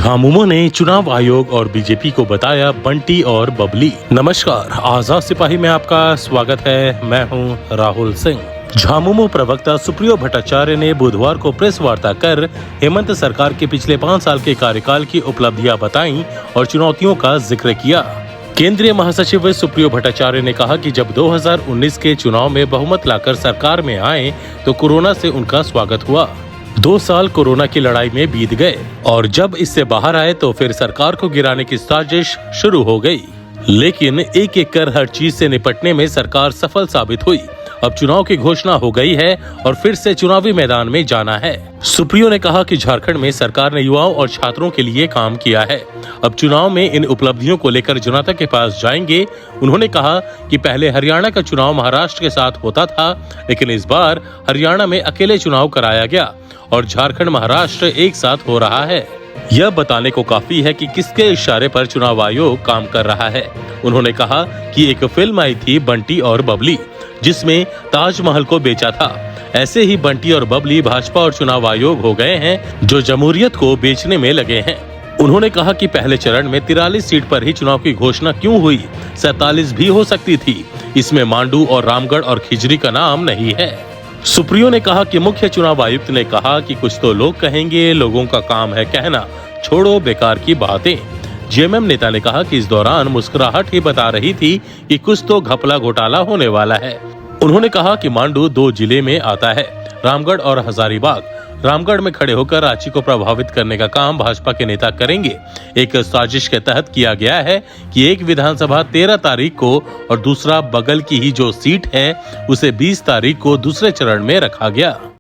झामुमो ने चुनाव आयोग और बीजेपी को बताया बंटी और बबली। नमस्कार, आजाद सिपाही में आपका स्वागत है। मैं हूं राहुल सिंह। झामुमो प्रवक्ता सुप्रियो भट्टाचार्य ने बुधवार को प्रेस वार्ता कर हेमंत सरकार के पिछले 5 साल के कार्यकाल की उपलब्धियां बताई और चुनौतियों का जिक्र किया। केंद्रीय महासचिव सुप्रियो भट्टाचार्य ने कहा कि जब 2019 के चुनाव में बहुमत लाकर सरकार में आए तो कोरोना से उनका स्वागत हुआ। 2 साल कोरोना की लड़ाई में बीत गए और जब इससे बाहर आए तो फिर सरकार को गिराने की साजिश शुरू हो गई। लेकिन एक एक कर हर चीज से निपटने में सरकार सफल साबित हुई। अब चुनाव की घोषणा हो गई है और फिर से चुनावी मैदान में जाना है। सुप्रियो ने कहा कि झारखंड में सरकार ने युवाओं और छात्रों के लिए काम किया है। अब चुनाव में इन उपलब्धियों को लेकर जनता के पास जाएंगे। उन्होंने कहा कि पहले हरियाणा का चुनाव महाराष्ट्र के साथ होता था, लेकिन इस बार हरियाणा में अकेले चुनाव कराया गया और झारखंड महाराष्ट्र एक साथ हो रहा है। यह बताने को काफी है कि किसके इशारे पर चुनाव आयोग काम कर रहा है। उन्होंने कहा कि एक फिल्म आई थी बंटी और बबली, जिसमें ताजमहल को बेचा था। ऐसे ही बंटी और बबली भाजपा और चुनाव आयोग हो गए हैं जो जमहूरियत को बेचने में लगे हैं। उन्होंने कहा कि पहले चरण में 43 सीट पर ही चुनाव की घोषणा क्यों हुई, 47 भी हो सकती थी। इसमें मांडू और रामगढ़ और खिजरी का नाम नहीं है। सुप्रियो ने कहा कि मुख्य चुनाव आयुक्त ने कहा कि कुछ तो लोग कहेंगे, लोगों का काम है कहना, छोड़ो बेकार की बातें। जेएमएम नेता ने कहा कि इस दौरान मुस्कुराहट ही बता रही थी कि कुछ तो घपला घोटाला होने वाला है। उन्होंने कहा कि मांडू 2 जिले में आता है, रामगढ़ और हजारीबाग। रामगढ़ में खड़े होकर रांची को प्रभावित करने का काम भाजपा के नेता करेंगे। एक साजिश के तहत किया गया है कि एक विधानसभा 13 तारीख को और दूसरा बगल की ही जो सीट है उसे 20 तारीख को दूसरे चरण में रखा गया।